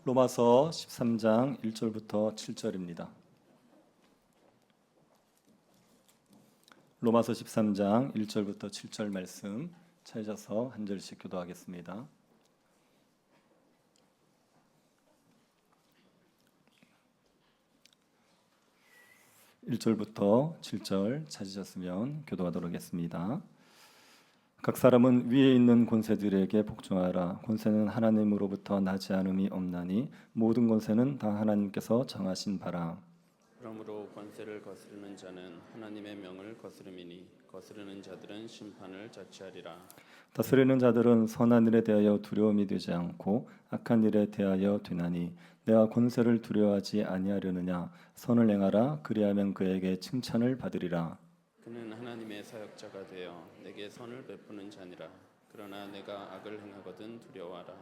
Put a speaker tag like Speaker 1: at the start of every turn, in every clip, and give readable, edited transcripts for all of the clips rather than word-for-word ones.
Speaker 1: 로마서 13장 1절부터 7절입니다. 로마서 13장 1절부터 7절 말씀 찾아서 한 절씩 교도하겠습니다. (1절부터) (7절) 찾으셨으면 교도하도록 하겠습니다. 각 사람은 위에 있는 권세들에게 복종하라. 권세는 하나님으로부터 나지 않음이 없나니 모든 권세는 다 하나님께서 정하신 바라.
Speaker 2: 그러므로 권세를 거스르는 자는 하나님의 명을 거스름이니 거스르는 자들은 심판을 자취하리라.
Speaker 1: 다스리는 자들은 선한 일에 대하여 두려움이 되지 않고 악한 일에 대하여 되나니 내가 권세를 두려워하지 아니하려느냐. 선을 행하라. 그리하면 그에게 칭찬을 받으리라.
Speaker 2: 그는 하나님의 사역자가 되어 내게 선을 베푸는 자니라. 그러나 내가 악을 행하거든 두려워하라.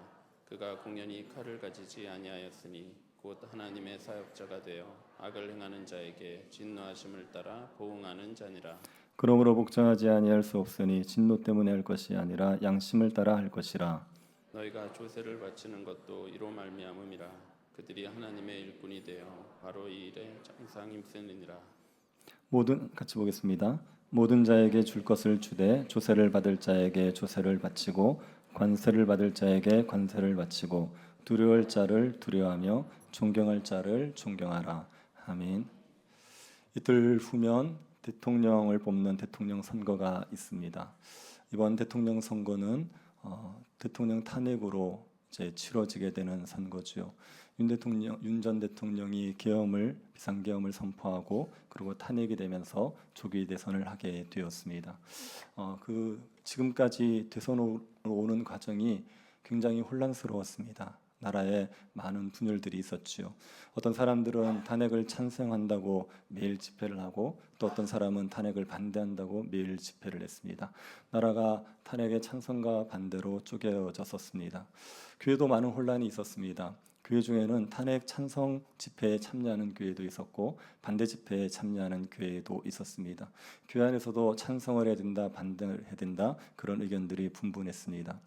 Speaker 2: 그가 공연히 칼을 가지지 아니하였으니 곧 하나님의 사역자가 되어 악을 행하는 자에게 진노하심을 따라 보응하는 자니라.
Speaker 1: 그러므로 복종하지 아니할 수 없으니 진노 때문에 할 것이 아니라 양심을 따라 할 것이라.
Speaker 2: 너희가 조세를 바치는 것도 이로 말미암음이라. 그들이 하나님의 일꾼이 되어 바로 이 일에 항상 힘쓰느니라.
Speaker 1: 같이 보겠습니다. 모든 자에게 줄 것을 주되 조세를 받을 자에게 조세를 바치고 관세를 받을 자에게 관세를 바치고 두려워할 자를 두려워하며 존경할 자를 존경하라. 아멘. 이틀 후면 대통령을 뽑는 대통령 선거가 있습니다. 이번 대통령 선거는 대통령 탄핵으로 이제 치러지게 되는 선거죠. 윤 전 대통령이 비상계엄을 선포하고 그리고 탄핵이 되면서 조기 대선을 하게 되었습니다. 지금까지 대선으로 오는 과정이 굉장히 혼란스러웠습니다. 나라에 많은 분열들이 있었죠. 어떤 사람들은 탄핵을 찬성한다고 매일 집회를 하고 또 어떤 사람은 탄핵을 반대한다고 매일 집회를 했습니다. 나라가 탄핵의 찬성과 반대로 쪼개졌었습니다. 교회도 많은 혼란이 있었습니다. 교회 중에는 탄핵 찬성 집회에 참여하는 교회도 있었고 반대 집회에 참여하는 교회도 있었습니다. 교회 안에서도 찬성을 해야 된다, 반대를 해야 된다 그런 의견들이 분분했습니다.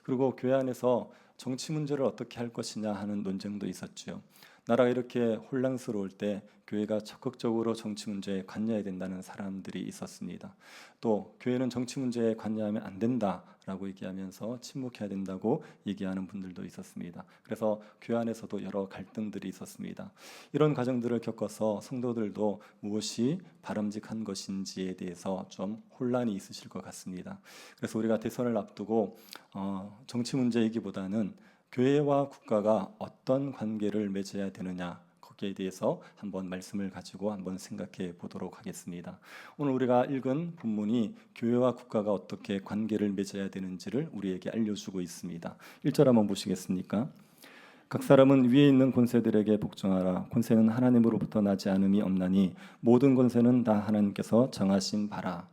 Speaker 1: 그리고 교회 안에서 정치 문제를 어떻게 할 것이냐 하는 논쟁도 있었죠. 나라가 이렇게 혼란스러울 때 교회가 적극적으로 정치 문제에 관여해야 된다는 사람들이 있었습니다. 또 교회는 정치 문제에 관여하면 안 된다라고 얘기하면서 침묵해야 된다고 얘기하는 분들도 있었습니다. 그래서 교회 안에서도 여러 갈등들이 있었습니다. 이런 과정들을 겪어서 성도들도 무엇이 바람직한 것인지에 대해서 좀 혼란이 있으실 것 같습니다. 그래서 우리가 대선을 앞두고 정치 문제이기보다는 교회와 국가가 어떤 관계를 맺어야 되느냐 거기에 대해서 한번 말씀을 가지고 한번 생각해 보도록 하겠습니다. 오늘 우리가 읽은 본문이 교회와 국가가 어떻게 관계를 맺어야 되는지를 우리에게 알려주고 있습니다. 1절 한번 보시겠습니까? 각 사람은 위에 있는 권세들에게 복종하라. 권세는 하나님으로부터 나지 않음이 없나니 모든 권세는 다 하나님께서 정하신 바라.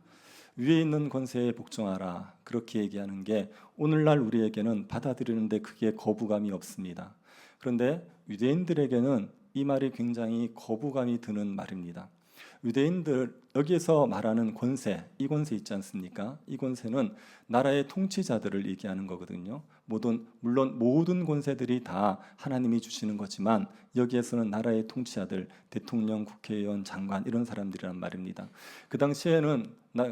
Speaker 1: 위에 있는 권세에 복종하라 그렇게 얘기하는 게 오늘날 우리에게는 받아들이는데 크게 거부감이 없습니다. 그런데 유대인들에게는 이 말이 굉장히 거부감이 드는 말입니다. 유대인들 여기에서 말하는 권세, 이 권세 있지 않습니까? 이 권세는 나라의 통치자들을 얘기하는 거거든요. 물론 모든 권세들이 다 하나님이 주시는 거지만 여기에서는 나라의 통치자들, 대통령, 국회의원, 장관 이런 사람들이란 말입니다. 그 당시에는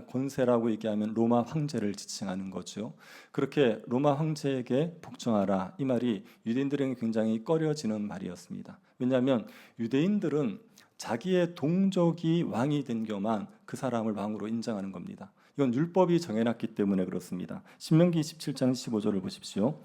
Speaker 1: 권세라고 얘기하면 로마 황제를 지칭하는 거죠. 그렇게 로마 황제에게 복종하라 이 말이 유대인들에게 굉장히 꺼려지는 말이었습니다. 왜냐하면 유대인들은 자기의 동족이 왕이 된 경우만 그 사람을 왕으로 인정하는 겁니다. 이건 율법이 정해놨기 때문에 그렇습니다. 신명기 27장 15절을 보십시오.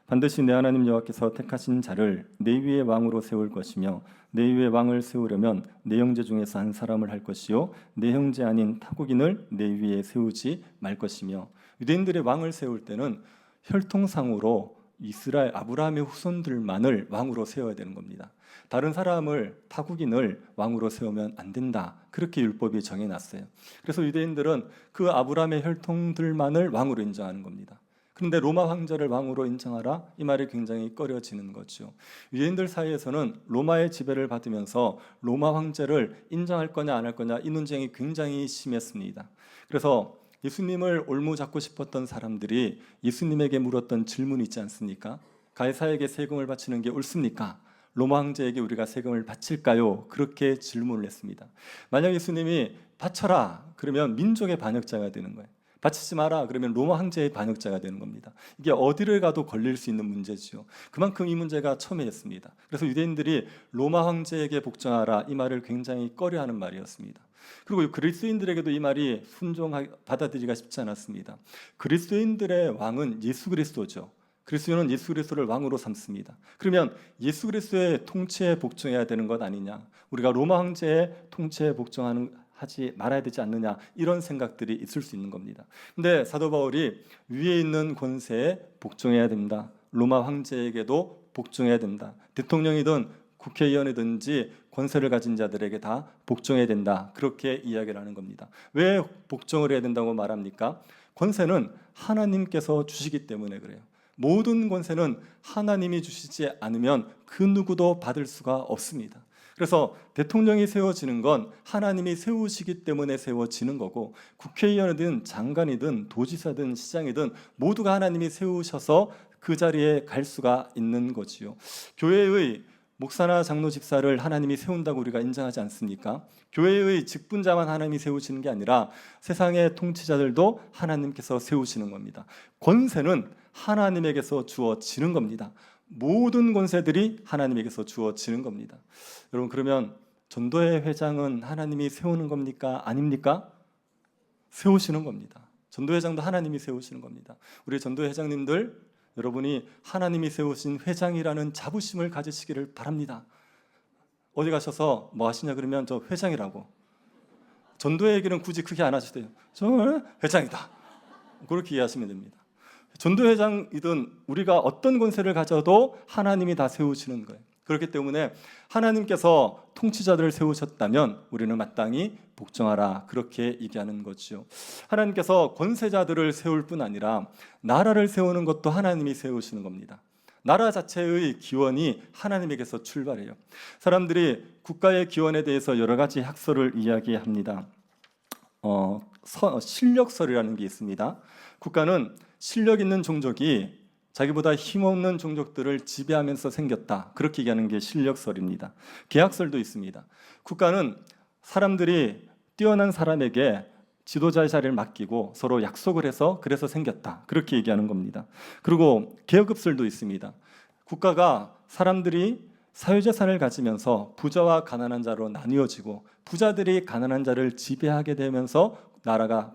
Speaker 1: 반드시 내 하나님 여호와께서 택하신 자를 내 위에 왕으로 세울 것이며 내 위에 왕을 세우려면 내 형제 중에서 한 사람을 할 것이요 내 형제 아닌 타국인을 내 위에 세우지 말 것이며 유대인들의 왕을 세울 때는 혈통상으로 이스라엘 아브라함의 후손들만을 왕으로 세워야 되는 겁니다. 다른 사람을 타국인을 왕으로 세우면 안 된다. 그렇게 율법이 정해놨어요. 그래서 유대인들은 그 아브라함의 혈통들만을 왕으로 인정하는 겁니다. 그런데 로마 황제를 왕으로 인정하라 이 말이 굉장히 꺼려지는 거죠. 유대인들 사이에서는 로마의 지배를 받으면서 로마 황제를 인정할 거냐 안 할 거냐 이 논쟁이 굉장히 심했습니다. 그래서 예수님을 올무잡고 싶었던 사람들이 예수님에게 물었던 질문이 있지 않습니까? 가이사에게 세금을 바치는 게 옳습니까? 로마 황제에게 우리가 세금을 바칠까요? 그렇게 질문을 했습니다. 만약 예수님이 바쳐라 그러면 민족의 반역자가 되는 거예요. 바치지 마라 그러면 로마 황제의 반역자가 되는 겁니다. 이게 어디를 가도 걸릴 수 있는 문제지요. 그만큼 이 문제가 첨예했습니다. 그래서 유대인들이 로마 황제에게 복종하라 이 말을 굉장히 꺼려하는 말이었습니다. 그리고 그리스도인들에게도 이 말이 받아들이기가 쉽지 않았습니다. 그리스도인들의 왕은 예수 그리스도죠. 그리스도는 예수 그리스도를 왕으로 삼습니다. 그러면 예수 그리스도의 통치에 복종해야 되는 것 아니냐? 우리가 로마 황제의 통치에 하지 말아야 되지 않느냐? 이런 생각들이 있을 수 있는 겁니다. 근데 사도 바울이 위에 있는 권세에 복종해야 된다. 로마 황제에게도 복종해야 된다. 대통령이든 국회의원이든지 권세를 가진 자들에게 다 복종해야 된다. 그렇게 이야기를 하는 겁니다. 왜 복종을 해야 된다고 말합니까? 권세는 하나님께서 주시기 때문에 그래요. 모든 권세는 하나님이 주시지 않으면 그 누구도 받을 수가 없습니다. 그래서 대통령이 세워지는 건 하나님이 세우시기 때문에 세워지는 거고, 국회의원이든 장관이든 도지사든 시장이든 모두가 하나님이 세우셔서 그 자리에 갈 수가 있는 거지요. 교회의 목사나 장로 집사를 하나님이 세운다고 우리가 인정하지 않습니까? 교회의 직분자만 하나님이 세우시는 게 아니라 세상의 통치자들도 하나님께서 세우시는 겁니다. 권세는 하나님에게서 주어지는 겁니다. 모든 권세들이 하나님에게서 주어지는 겁니다. 여러분, 그러면 전도회 회장은 하나님이 세우는 겁니까? 아닙니까? 세우시는 겁니다. 전도회장도 하나님이 세우시는 겁니다. 우리 전도회 회장님들, 여러분이 하나님이 세우신 회장이라는 자부심을 가지시기를 바랍니다. 어디 가셔서 뭐 하시냐 그러면 저 회장이라고. 전도회 얘기는 굳이 크게 안 하셔도 돼요. 저 회장이다. 그렇게 이해하시면 됩니다. 전도회장이든 우리가 어떤 권세를 가져도 하나님이 다 세우시는 거예요. 그렇기 때문에 하나님께서 통치자들을 세우셨다면 우리는 마땅히 복종하라, 그렇게 얘기하는 거죠. 하나님께서 권세자들을 세울 뿐 아니라 나라를 세우는 것도 하나님이 세우시는 겁니다. 나라 자체의 기원이 하나님에게서 출발해요. 사람들이 국가의 기원에 대해서 여러 가지 학설을 이야기합니다. 실력설이라는 게 있습니다. 국가는 실력 있는 종족이 자기보다 힘없는 종족들을 지배하면서 생겼다, 그렇게 얘기하는 게 실력설입니다. 계약설도 있습니다. 국가는 사람들이 뛰어난 사람에게 지도자의 자리를 맡기고 서로 약속을 해서 그래서 생겼다, 그렇게 얘기하는 겁니다. 그리고 계급설도 있습니다. 국가가 사람들이 사유재산을 가지면서 부자와 가난한 자로 나뉘어지고 부자들이 가난한 자를 지배하게 되면서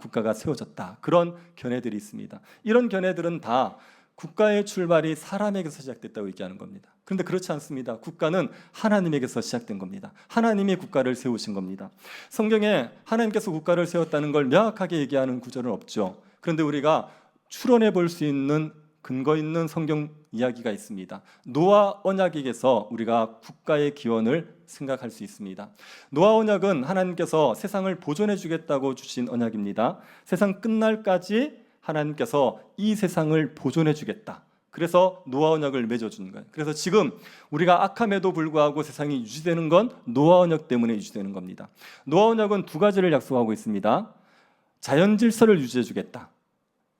Speaker 1: 국가가 세워졌다, 그런 견해들이 있습니다. 이런 견해들은 다 국가의 출발이 사람에게서 시작됐다고 얘기하는 겁니다. 그런데 그렇지 않습니다. 국가는 하나님에게서 시작된 겁니다. 하나님이 국가를 세우신 겁니다. 성경에 하나님께서 국가를 세웠다는 걸 명확하게 얘기하는 구절은 없죠. 그런데 우리가 추론해 볼 수 있는 근거 있는 성경 이야기가 있습니다. 노아 언약에서 우리가 국가의 기원을 생각할 수 있습니다. 노아 언약은 하나님께서 세상을 보존해 주겠다고 주신 언약입니다. 세상 끝날까지 하나님께서 이 세상을 보존해 주겠다. 그래서 노아 언약을 맺어주는 거예요. 그래서 지금 우리가 악함에도 불구하고 세상이 유지되는 건 노아 언약 때문에 유지되는 겁니다. 노아 언약은 두 가지를 약속하고 있습니다. 자연 질서를 유지해 주겠다,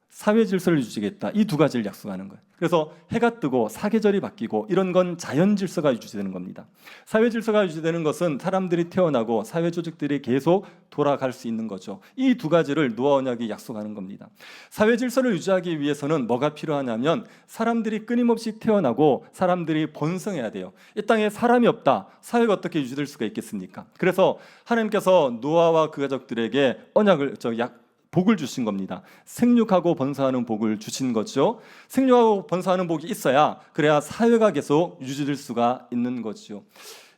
Speaker 1: 사회 질서를 유지하겠다, 이 두 가지를 약속하는 거예요. 그래서 해가 뜨고 사계절이 바뀌고 이런 건 자연 질서가 유지되는 겁니다. 사회 질서가 유지되는 것은 사람들이 태어나고 사회 조직들이 계속 돌아갈 수 있는 거죠. 이 두 가지를 노아 언약이 약속하는 겁니다. 사회 질서를 유지하기 위해서는 뭐가 필요하냐면 사람들이 끊임없이 태어나고 사람들이 번성해야 돼요. 이 땅에 사람이 없다, 사회가 어떻게 유지될 수가 있겠습니까? 그래서 하나님께서 노아와 그 가족들에게 복을 주신 겁니다. 생육하고 번성하는 복을 주신 거죠. 생육하고 번성하는 복이 있어야 그래야 사회가 계속 유지될 수가 있는 거죠.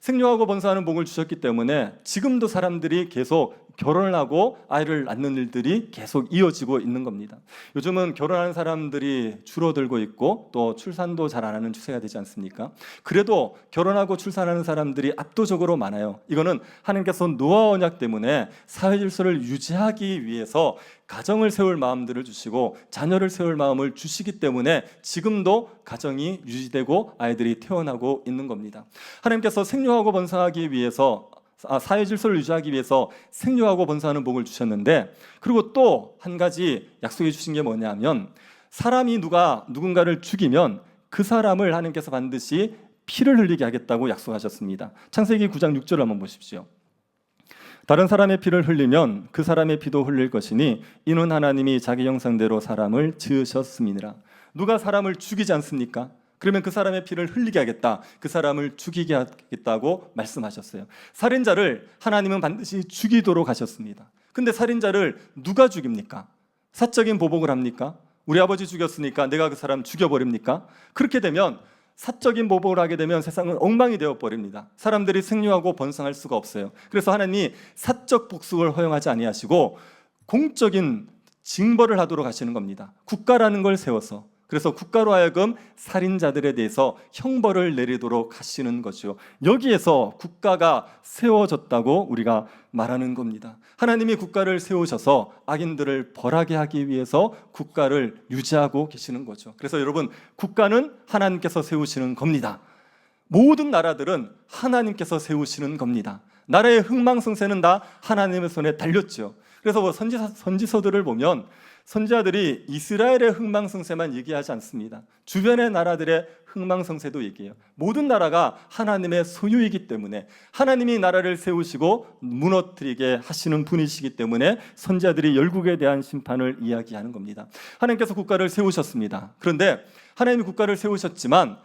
Speaker 1: 생육하고 번성하는 복을 주셨기 때문에 지금도 사람들이 계속 결혼을 하고 아이를 낳는 일들이 계속 이어지고 있는 겁니다. 요즘은 결혼하는 사람들이 줄어들고 있고 또 출산도 잘 안 하는 추세가 되지 않습니까? 그래도 결혼하고 출산하는 사람들이 압도적으로 많아요. 이거는 하나님께서 노아 언약 때문에 사회 질서를 유지하기 위해서 가정을 세울 마음들을 주시고 자녀를 세울 마음을 주시기 때문에 지금도 가정이 유지되고 아이들이 태어나고 있는 겁니다. 하나님께서 생육하고 번성하기 위해서 사회 질서를 유지하기 위해서 생육하고 번성하는 복을 주셨는데, 그리고 또 한 가지 약속해 주신 게 뭐냐면 사람이 누군가를 죽이면 그 사람을 하나님께서 반드시 피를 흘리게 하겠다고 약속하셨습니다. 창세기 9장 6절을 한번 보십시오. 다른 사람의 피를 흘리면 그 사람의 피도 흘릴 것이니 이는 하나님이 자기 형상대로 사람을 지으셨음이니라. 누가 사람을 죽이지 않습니까? 그러면 그 사람의 피를 흘리게 하겠다, 그 사람을 죽이게 하겠다고 말씀하셨어요. 살인자를 하나님은 반드시 죽이도록 하셨습니다. 근데 살인자를 누가 죽입니까? 사적인 보복을 합니까? 우리 아버지 죽였으니까 내가 그 사람 죽여버립니까? 그렇게 되면 사적인 보복을 하게 되면 세상은 엉망이 되어버립니다. 사람들이 생육하고 번성할 수가 없어요. 그래서 하나님이 사적 복수를 허용하지 아니하시고 공적인 징벌을 하도록 하시는 겁니다. 국가라는 걸 세워서, 그래서 국가로 하여금 살인자들에 대해서 형벌을 내리도록 하시는 거죠. 여기에서 국가가 세워졌다고 우리가 말하는 겁니다. 하나님이 국가를 세우셔서 악인들을 벌하게 하기 위해서 국가를 유지하고 계시는 거죠. 그래서 여러분, 국가는 하나님께서 세우시는 겁니다. 모든 나라들은 하나님께서 세우시는 겁니다. 나라의 흥망성쇠는 다 하나님의 손에 달렸죠. 그래서 선지서들을 보면 선지자들이 이스라엘의 흥망성쇠만 얘기하지 않습니다. 주변의 나라들의 흥망성쇠도 얘기해요. 모든 나라가 하나님의 소유이기 때문에, 하나님이 나라를 세우시고 무너뜨리게 하시는 분이시기 때문에 선지자들이 열국에 대한 심판을 이야기하는 겁니다. 하나님께서 국가를 세우셨습니다. 그런데 하나님이 국가를 세우셨지만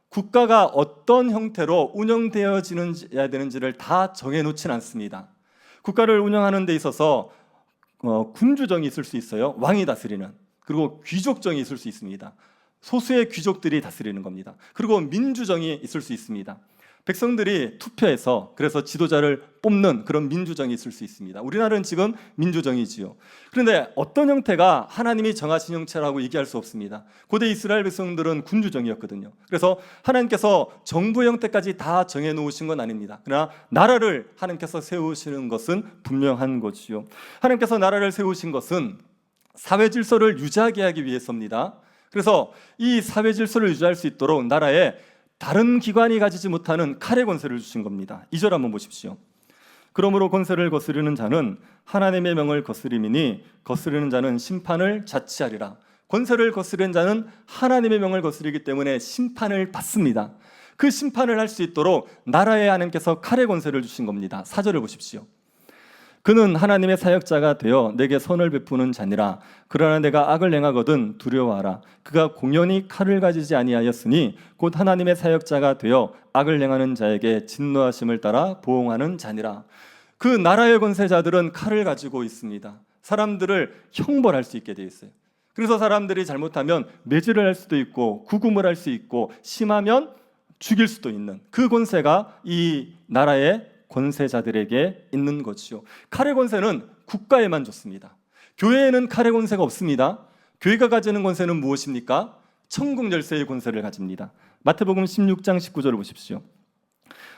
Speaker 1: 국가가 어떤 형태로 운영되어야 되는지를 다 정해놓지는 않습니다. 국가를 운영하는 데 있어서 군주정이 있을 수 있어요. 왕이 다스리는. 그리고 귀족정이 있을 수 있습니다. 소수의 귀족들이 다스리는 겁니다. 그리고 민주정이 있을 수 있습니다. 백성들이 투표해서 그래서 지도자를 뽑는 그런 민주정이 있을 수 있습니다. 우리나라는 지금 민주정이지요. 그런데 어떤 형태가 하나님이 정하신 형체라고 얘기할 수 없습니다. 고대 이스라엘 백성들은 군주정이었거든요. 그래서 하나님께서 정부 형태까지 다 정해놓으신 건 아닙니다. 그러나 나라를 하나님께서 세우시는 것은 분명한 것이요. 하나님께서 나라를 세우신 것은 사회 질서를 유지하게 하기 위해서입니다. 그래서 이 사회 질서를 유지할 수 있도록 나라에 다른 기관이 가지지 못하는 칼의 권세를 주신 겁니다. 2절 한번 보십시오. 그러므로 권세를 거스르는 자는 하나님의 명을 거스림이니 거스르는 자는 심판을 자취하리라. 권세를 거스르는 자는 하나님의 명을 거스르기 때문에 심판을 받습니다. 그 심판을 할 수 있도록 나라에 하나님께서 칼의 권세를 주신 겁니다. 4절을 보십시오. 그는 하나님의 사역자가 되어 내게 선을 베푸는 자니라. 그러나 내가 악을 행하거든 두려워하라. 그가 공연히 칼을 가지지 아니하였으니 곧 하나님의 사역자가 되어 악을 행하는 자에게 진노하심을 따라 보응하는 자니라. 그 나라의 권세자들은 칼을 가지고 있습니다. 사람들을 형벌할 수 있게 되어 있어요. 그래서 사람들이 잘못하면 매질을 할 수도 있고 구금을 할 수 있고 심하면 죽일 수도 있는 그 권세가 이 나라의 권세자들에게 있는 것이요. 칼의 권세는 국가에만 좋습니다. 교회에는 칼의 권세가 없습니다. 교회가 가지는 권세는 무엇입니까? 천국 열쇠의 권세를 가집니다. 마태복음 16장 19절을 보십시오.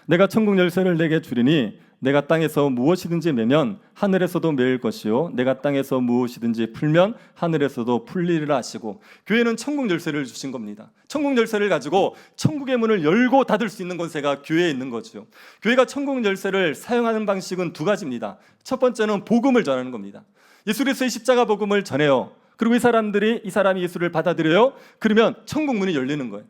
Speaker 1: 내가 천국 열쇠를 내게 주리니 내가 땅에서 무엇이든지 매면 하늘에서도 매일 것이요 내가 땅에서 무엇이든지 풀면 하늘에서도 풀리리라 하시고, 교회는 천국 열쇠를 주신 겁니다. 천국 열쇠를 가지고 천국의 문을 열고 닫을 수 있는 권세가 교회에 있는 거죠. 교회가 천국 열쇠를 사용하는 방식은 두 가지입니다. 첫 번째는 복음을 전하는 겁니다. 예수 그리스도의 십자가 복음을 전해요. 그리고 이 사람이 예수를 받아들여요. 그러면 천국 문이 열리는 거예요.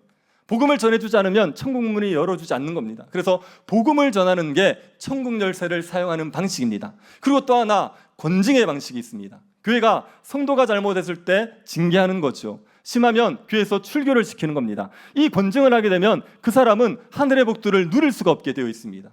Speaker 1: 복음을 전해주지 않으면 천국 문이 열어주지 않는 겁니다. 그래서 복음을 전하는 게 천국 열쇠를 사용하는 방식입니다. 그리고 또 하나 권징의 방식이 있습니다. 교회가 성도가 잘못했을 때 징계하는 거죠. 심하면 교회에서 출교를 시키는 겁니다. 이 권징을 하게 되면 그 사람은 하늘의 복들을 누릴 수가 없게 되어 있습니다.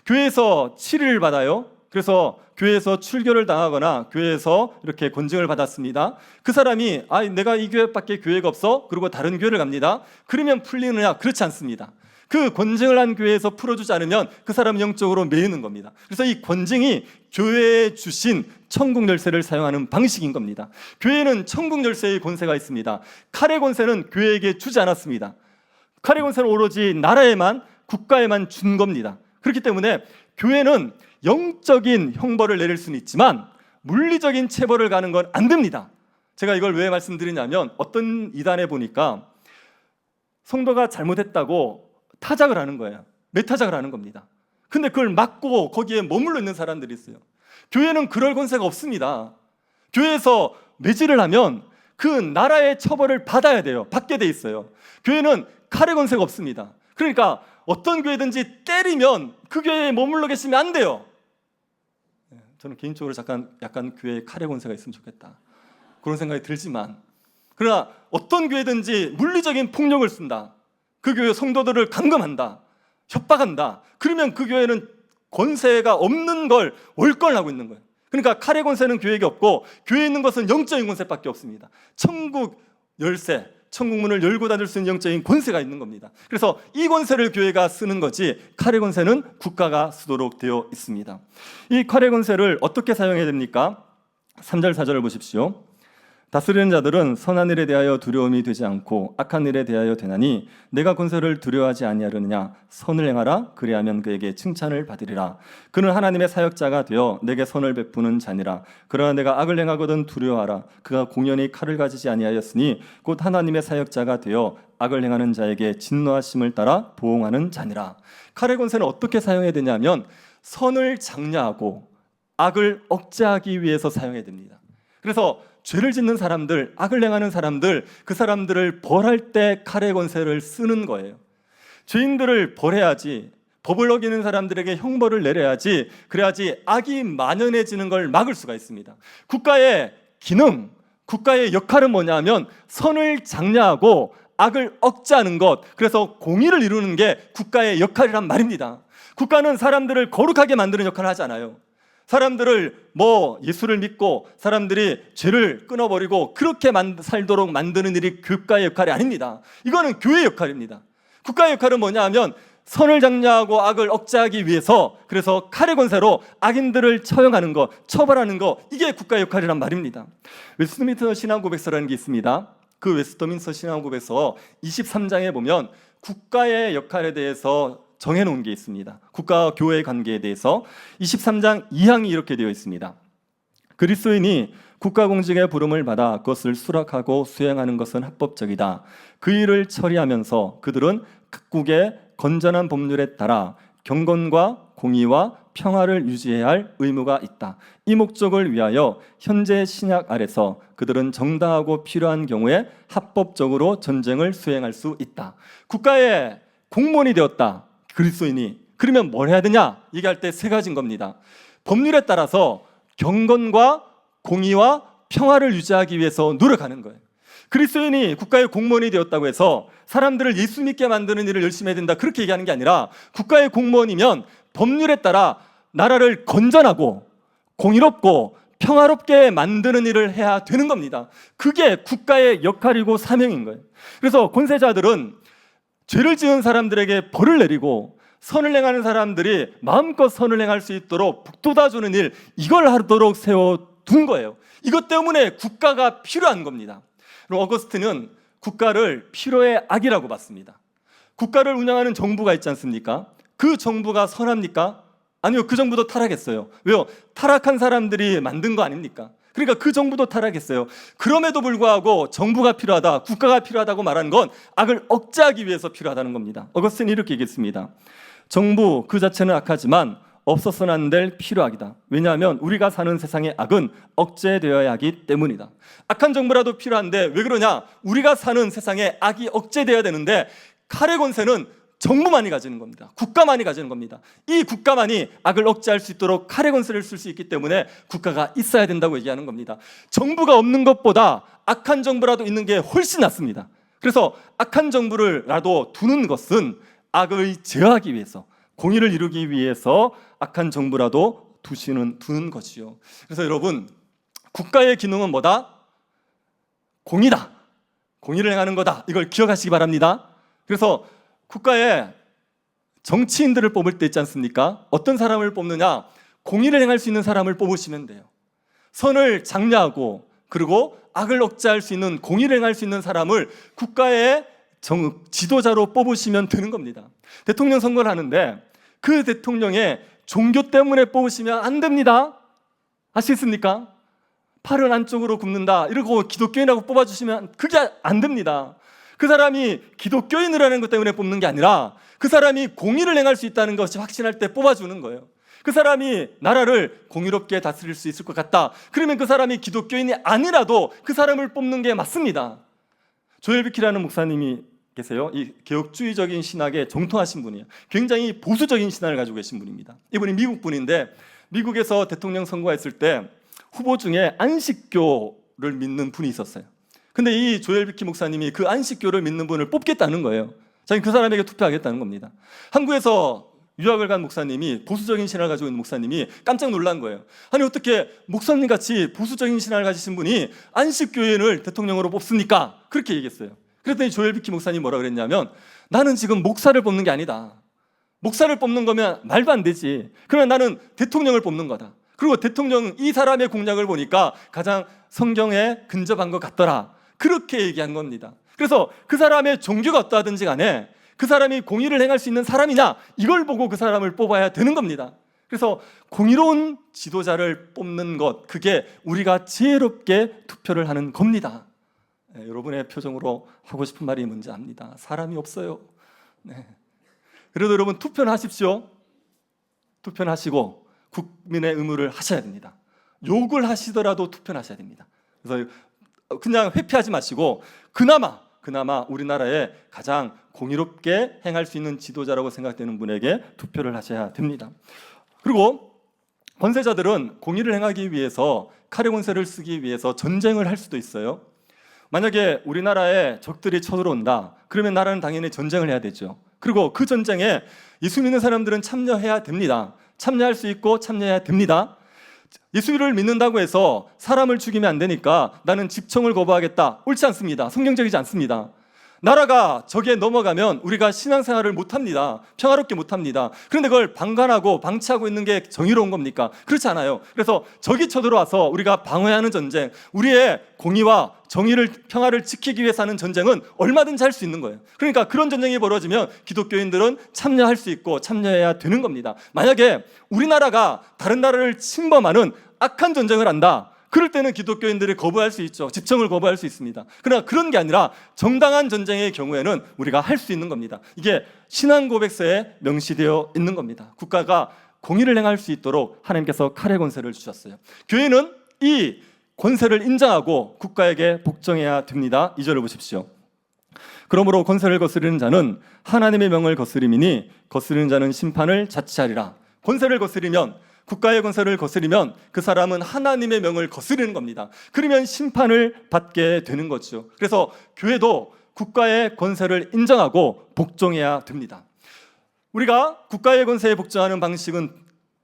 Speaker 1: 교회에서 치리를 받아요. 그래서 교회에서 출교를 당하거나 교회에서 이렇게 권징을 받았습니다. 그 사람이 내가 이 교회밖에 교회가 없어? 그리고 다른 교회를 갑니다. 그러면 풀리느냐? 그렇지 않습니다. 그 권징을 한 교회에서 풀어주지 않으면 그 사람은 영적으로 매이는 겁니다. 그래서 이 권징이 교회에 주신 천국 열쇠를 사용하는 방식인 겁니다. 교회는 천국 열쇠의 권세가 있습니다. 칼의 권세는 교회에게 주지 않았습니다. 칼의 권세는 오로지 나라에만, 국가에만 준 겁니다. 그렇기 때문에 교회는 영적인 형벌을 내릴 수는 있지만 물리적인 체벌을 가는 건 안 됩니다. 제가 이걸 왜 말씀드리냐면, 어떤 이단에 보니까 성도가 잘못했다고 타작을 하는 거예요. 매타작을 하는 겁니다. 근데 그걸 막고 거기에 머물러 있는 사람들이 있어요. 교회는 그럴 권세가 없습니다. 교회에서 매질을 하면 그 나라의 처벌을 받아야 돼요. 받게 돼 있어요. 교회는 칼의 권세가 없습니다. 그러니까 어떤 교회든지 때리면 그 교회에 머물러 계시면 안 돼요. 저는 개인적으로 약간 교회에 칼의 권세가 있으면 좋겠다, 그런 생각이 들지만, 그러나 어떤 교회든지 물리적인 폭력을 쓴다, 그 교회 성도들을 감금한다, 협박한다, 그러면 그 교회는 권세가 없는 걸 월권하고 있는 거예요. 그러니까 칼의 권세는 교회에게 없고, 교회에 있는 것은 영적인 권세밖에 없습니다. 천국 열쇠, 천국 문을 열고 닫을 수 있는 영적인 권세가 있는 겁니다. 그래서 이 권세를 교회가 쓰는 거지, 칼의 권세는 국가가 쓰도록 되어 있습니다. 이 칼의 권세를 어떻게 사용해야 됩니까? 3절 4절을 보십시오. 다스리는 자들은 선한 일에 대하여 두려움이 되지 않고 악한 일에 대하여 되나니 내가 권세를 두려워하지 아니하려느냐. 선을 행하라. 그리하면 그에게 칭찬을 받으리라. 그는 하나님의 사역자가 되어 내게 선을 베푸는 자니라. 그러나 내가 악을 행하거든 두려워하라. 그가 공연히 칼을 가지지 아니하였으니 곧 하나님의 사역자가 되어 악을 행하는 자에게 진노하심을 따라 보응하는 자니라. 칼의 권세는 어떻게 사용해야 되냐면 선을 장려하고 악을 억제하기 위해서 사용해야 됩니다. 그래서 죄를 짓는 사람들, 악을 행하는 사람들, 그 사람들을 벌할 때 칼의 권세를 쓰는 거예요. 죄인들을 벌해야지, 법을 어기는 사람들에게 형벌을 내려야지, 그래야지 악이 만연해지는 걸 막을 수가 있습니다. 국가의 기능, 국가의 역할은 뭐냐면 선을 장려하고 악을 억제하는 것, 그래서 공의를 이루는 게 국가의 역할이란 말입니다. 국가는 사람들을 거룩하게 만드는 역할을 하지 않아요. 사람들을 예수를 믿고 사람들이 죄를 끊어버리고 그렇게 살도록 만드는 일이 국가의 역할이 아닙니다. 이거는 교회의 역할입니다. 국가의 역할은 뭐냐 하면 선을 장려하고 악을 억제하기 위해서, 그래서 칼의 권세로 악인들을 처형하는 것, 처벌하는 것, 이게 국가의 역할이란 말입니다. 웨스트민스터 신앙고백서라는 게 있습니다. 그 웨스트민스터 신앙고백서 23장에 보면 국가의 역할에 대해서 정해놓은 게 있습니다. 국가와 교회의 관계에 대해서 23장 2항이 이렇게 되어 있습니다. 그리스도인이 국가공직의 부름을 받아 그것을 수락하고 수행하는 것은 합법적이다. 그 일을 처리하면서 그들은 각국의 건전한 법률에 따라 경건과 공의와 평화를 유지해야 할 의무가 있다. 이 목적을 위하여 현재 신약 아래서 그들은 정당하고 필요한 경우에 합법적으로 전쟁을 수행할 수 있다. 국가의 공무원이 되었다, 그리스도인이. 그러면 뭘 해야 되냐? 얘기할 때 세 가지인 겁니다. 법률에 따라서 경건과 공의와 평화를 유지하기 위해서 노력하는 거예요. 그리스도인이 국가의 공무원이 되었다고 해서 사람들을 예수 믿게 만드는 일을 열심히 해야 된다, 그렇게 얘기하는 게 아니라 국가의 공무원이면 법률에 따라 나라를 건전하고 공의롭고 평화롭게 만드는 일을 해야 되는 겁니다. 그게 국가의 역할이고 사명인 거예요. 그래서 권세자들은 죄를 지은 사람들에게 벌을 내리고 선을 행하는 사람들이 마음껏 선을 행할 수 있도록 북돋아주는 일, 이걸 하도록 세워둔 거예요. 이것 때문에 국가가 필요한 겁니다. 그럼 어거스틴은 국가를 필요의 악이라고 봤습니다. 국가를 운영하는 정부가 있지 않습니까? 그 정부가 선합니까? 아니요, 그 정부도 타락했어요. 왜요? 타락한 사람들이 만든 거 아닙니까? 그러니까 그 정부도 타락했어요. 그럼에도 불구하고 정부가 필요하다, 국가가 필요하다고 말하는 건 악을 억제하기 위해서 필요하다는 겁니다. 어거스틴이 이렇게 얘기했습니다. 정부 그 자체는 악하지만 없어서는 안 될 필요악이다. 왜냐하면 우리가 사는 세상의 악은 억제되어야 하기 때문이다. 악한 정부라도 필요한데 왜 그러냐? 우리가 사는 세상에 악이 억제되어야 되는데 칼의 권세는 정부만이 가지는 겁니다. 국가만이 가지는 겁니다. 이 국가만이 악을 억제할 수 있도록 칼의 권세를 쓸 수 있기 때문에 국가가 있어야 된다고 얘기하는 겁니다. 정부가 없는 것보다 악한 정부라도 있는 게 훨씬 낫습니다. 그래서 악한 정부를라도 두는 것은 악을 제어하기 위해서, 공의를 이루기 위해서 악한 정부라도 두는 것이요. 그래서 여러분, 국가의 기능은 뭐다? 공의다. 공의를 행하는 거다. 이걸 기억하시기 바랍니다. 그래서 국가에 정치인들을 뽑을 때 있지 않습니까? 어떤 사람을 뽑느냐? 공의를 행할 수 있는 사람을 뽑으시면 돼요. 선을 장려하고 그리고 악을 억제할 수 있는, 공의를 행할 수 있는 사람을 국가의 지도자로 뽑으시면 되는 겁니다. 대통령 선거를 하는데 그 대통령의 종교 때문에 뽑으시면 안 됩니다. 아시겠습니까? 팔은 안쪽으로 굽는다 이러고 기독교인이라고 뽑아주시면 그게 안 됩니다. 그 사람이 기독교인이라는 것 때문에 뽑는 게 아니라 그 사람이 공의를 행할 수 있다는 것이 확신할 때 뽑아주는 거예요. 그 사람이 나라를 공의롭게 다스릴 수 있을 것 같다. 그러면 그 사람이 기독교인이 아니라도 그 사람을 뽑는 게 맞습니다. 조엘 비키라는 목사님이 계세요. 이 개혁주의적인 신학에 정통하신 분이에요. 굉장히 보수적인 신학을 가지고 계신 분입니다. 이분이 미국 분인데 미국에서 대통령 선거했을 때 후보 중에 안식교를 믿는 분이 있었어요. 근데 이 조엘 비키 목사님이 그 안식교를 믿는 분을 뽑겠다는 거예요. 자기는 그 사람에게 투표하겠다는 겁니다. 한국에서 유학을 간 목사님이, 보수적인 신학을 가지고 있는 목사님이 깜짝 놀란 거예요. 아니 어떻게 목사님같이 보수적인 신학을 가지신 분이 안식교인을 대통령으로 뽑습니까? 그렇게 얘기했어요. 그랬더니 조엘 비키 목사님이 뭐라 그랬냐면, 나는 지금 목사를 뽑는 게 아니다. 목사를 뽑는 거면 말도 안 되지. 그러면 나는 대통령을 뽑는 거다. 그리고 대통령, 이 사람의 공약을 보니까 가장 성경에 근접한 것 같더라. 그렇게 얘기한 겁니다. 그래서 그 사람의 종교가 어떠하든지 간에 그 사람이 공의를 행할 수 있는 사람이냐, 이걸 보고 그 사람을 뽑아야 되는 겁니다. 그래서 공의로운 지도자를 뽑는 것, 그게 우리가 지혜롭게 투표를 하는 겁니다. 네, 여러분의 표정으로 하고 싶은 말이 뭔지 압니다. 사람이 없어요. 네. 그래도 여러분 투표는 하십시오. 투표는 하시고 국민의 의무를 하셔야 됩니다. 욕을 하시더라도 투표는 하셔야 됩니다. 그래서 그냥 회피하지 마시고 그나마 우리나라에 가장 공의롭게 행할 수 있는 지도자라고 생각되는 분에게 투표를 하셔야 됩니다. 그리고 권세자들은 공의를 행하기 위해서 칼의 권세를 쓰기 위해서 전쟁을 할 수도 있어요. 만약에 우리나라에 적들이 쳐들어온다, 그러면 나라는 당연히 전쟁을 해야 되죠. 그리고 그 전쟁에 예수 믿는 사람들은 참여해야 됩니다. 참여할 수 있고 참여해야 됩니다. 예수를 믿는다고 해서 사람을 죽이면 안 되니까 나는 집청을 거부하겠다, 옳지 않습니다. 성경적이지 않습니다. 나라가 적에 넘어가면 우리가 신앙생활을 못합니다. 평화롭게 못합니다. 그런데 그걸 방관하고 방치하고 있는 게 정의로운 겁니까? 그렇지 않아요. 그래서 적이 쳐들어와서 우리가 방어하는 전쟁, 우리의 공의와 정의를, 평화를 지키기 위해서 하는 전쟁은 얼마든지 할 수 있는 거예요. 그러니까 그런 전쟁이 벌어지면 기독교인들은 참여할 수 있고 참여해야 되는 겁니다. 만약에 우리나라가 다른 나라를 침범하는 악한 전쟁을 한다, 그럴 때는 기독교인들이 거부할 수 있죠. 집청을 거부할 수 있습니다. 그러나 그런 게 아니라 정당한 전쟁의 경우에는 우리가 할 수 있는 겁니다. 이게 신앙 고백서에 명시되어 있는 겁니다. 국가가 공의를 행할 수 있도록 하나님께서 칼의 권세를 주셨어요. 교회는 이 권세를 인정하고 국가에게 복종해야 됩니다. 2절을 보십시오. 그러므로 권세를 거스르는 자는 하나님의 명을 거스림이니 거스르는 자는 심판을 자취하리라. 권세를 거스리면, 국가의 권세를 거스리면 그 사람은 하나님의 명을 거스르는 겁니다. 그러면 심판을 받게 되는 거죠. 그래서 교회도 국가의 권세를 인정하고 복종해야 됩니다. 우리가 국가의 권세에 복종하는 방식은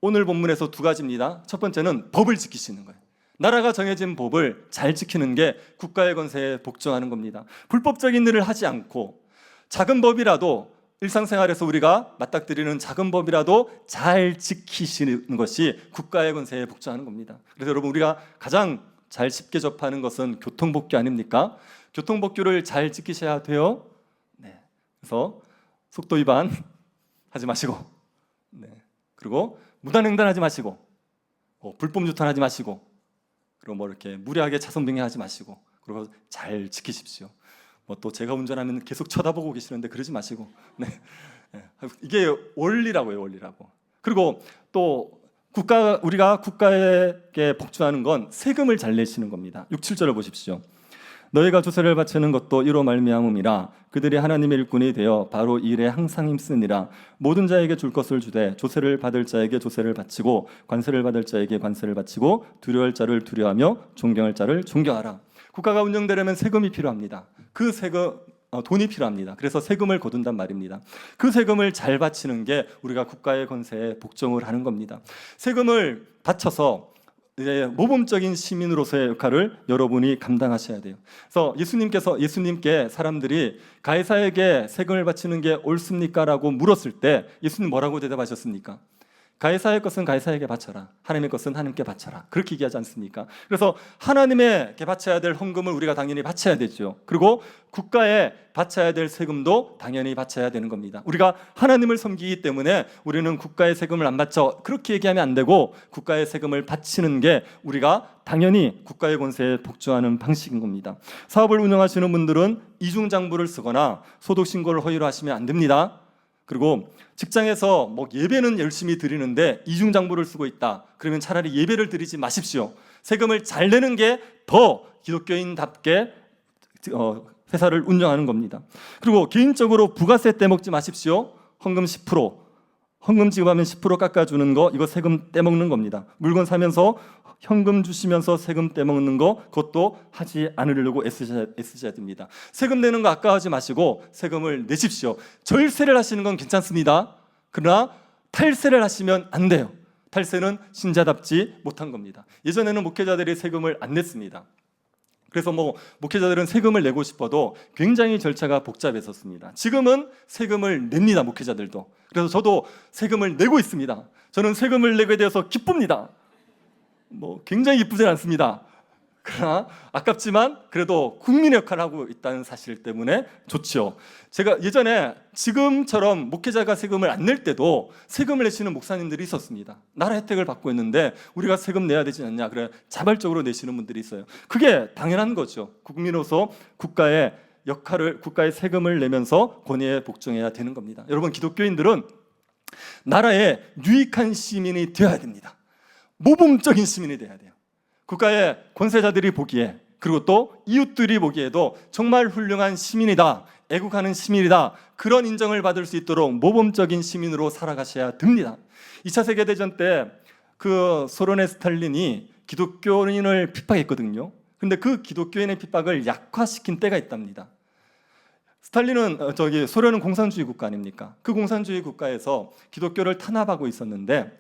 Speaker 1: 오늘 본문에서 두 가지입니다. 첫 번째는 법을 지키시는 거예요. 나라가 정해진 법을 잘 지키는 게 국가의 권세에 복종하는 겁니다. 불법적인 일을 하지 않고 작은 법이라도, 일상생활에서 우리가 맞닥뜨리는 작은 법이라도 잘 지키시는 것이 국가의 권세에 복종하는 겁니다. 그래서 여러분, 우리가 가장 잘 쉽게 접하는 것은 교통법규 아닙니까? 교통법규를 잘 지키셔야 돼요. 네. 그래서 속도 위반 하지 마시고, 네. 그리고 무단횡단하지 마시고, 불법 유턴하지 마시고, 그리고 뭐 이렇게 무리하게 차선 변경하지 마시고, 그리고 잘 지키십시오. 또 제가 운전하면 계속 쳐다보고 계시는데 그러지 마시고, 네. 이게 원리라고요, 원리라고. 그리고 또 우리가 국가에게 복종하는 건 세금을 잘 내시는 겁니다. 6, 7절을 보십시오. 너희가 조세를 바치는 것도 이로 말미암음이라. 그들이 하나님의 일꾼이 되어 바로 이 일에 항상 힘쓰니라. 모든 자에게 줄 것을 주되 조세를 받을 자에게 조세를 바치고 관세를 받을 자에게 관세를 바치고 두려워할 자를 두려워하며 존경할 자를 존경하라. 국가가 운영되려면 세금이 필요합니다. 그 세금, 돈이 필요합니다. 그래서 세금을 거둔단 말입니다. 그 세금을 잘 바치는 게 우리가 국가의 권세에 복종을 하는 겁니다. 세금을 바쳐서 이제 모범적인 시민으로서의 역할을 여러분이 감당하셔야 돼요. 그래서 예수님께 사람들이 가이사에게 세금을 바치는 게 옳습니까? 라고 물었을 때 예수님 뭐라고 대답하셨습니까? 가이사의 것은 가이사에게 바쳐라, 하나님의 것은 하나님께 바쳐라, 그렇게 얘기하지 않습니까? 그래서 하나님에게 바쳐야 될 헌금을 우리가 당연히 바쳐야 되죠. 그리고 국가에 바쳐야 될 세금도 당연히 바쳐야 되는 겁니다. 우리가 하나님을 섬기기 때문에 우리는 국가의 세금을 안 바쳐, 그렇게 얘기하면 안 되고 국가의 세금을 바치는 게 우리가 당연히 국가의 권세에 복종하는 방식인 겁니다. 사업을 운영하시는 분들은 이중장부를 쓰거나 소득신고를 허위로 하시면 안 됩니다. 그리고 직장에서 뭐 예배는 열심히 드리는데 이중장부를 쓰고 있다. 그러면 차라리 예배를 드리지 마십시오. 세금을 잘 내는 게 더 기독교인답게 회사를 운영하는 겁니다. 그리고 개인적으로 부가세 떼먹지 마십시오. 헌금 10%, 헌금 지급하면 10% 깎아주는 거, 이거 세금 떼먹는 겁니다. 물건 사면서 현금 주시면서 세금 떼먹는 거, 그것도 하지 않으려고 애쓰셔야 됩니다. 세금 내는 거 아까워하지 마시고 세금을 내십시오. 절세를 하시는 건 괜찮습니다. 그러나 탈세를 하시면 안 돼요. 탈세는 신자답지 못한 겁니다. 예전에는 목회자들이 세금을 안 냈습니다. 그래서 목회자들은 세금을 내고 싶어도 굉장히 절차가 복잡했었습니다. 지금은 세금을 냅니다, 목회자들도. 그래서 저도 세금을 내고 있습니다. 저는 세금을 내게 되어서 기쁩니다. 굉장히 기쁘지 않습니다. 그러나 아깝지만 그래도 국민의 역할을 하고 있다는 사실 때문에 좋죠. 제가 예전에 지금처럼 목회자가 세금을 안 낼 때도 세금을 내시는 목사님들이 있었습니다. 나라 혜택을 받고 있는데 우리가 세금 내야 되지 않냐, 그래 자발적으로 내시는 분들이 있어요. 그게 당연한 거죠. 국민으로서 국가의 역할을, 국가의 세금을 내면서 권위에 복종해야 되는 겁니다. 여러분, 기독교인들은 나라의 유익한 시민이 되어야 됩니다. 모범적인 시민이 되어야 돼요. 국가의 권세자들이 보기에, 그리고 또 이웃들이 보기에도 정말 훌륭한 시민이다, 애국하는 시민이다, 그런 인정을 받을 수 있도록 모범적인 시민으로 살아가셔야 됩니다. 2차 세계대전 때 그 소련의 스탈린이 기독교인을 핍박했거든요. 그런데 그 기독교인의 핍박을 약화시킨 때가 있답니다. 스탈린은 소련은 공산주의 국가 아닙니까? 그 공산주의 국가에서 기독교를 탄압하고 있었는데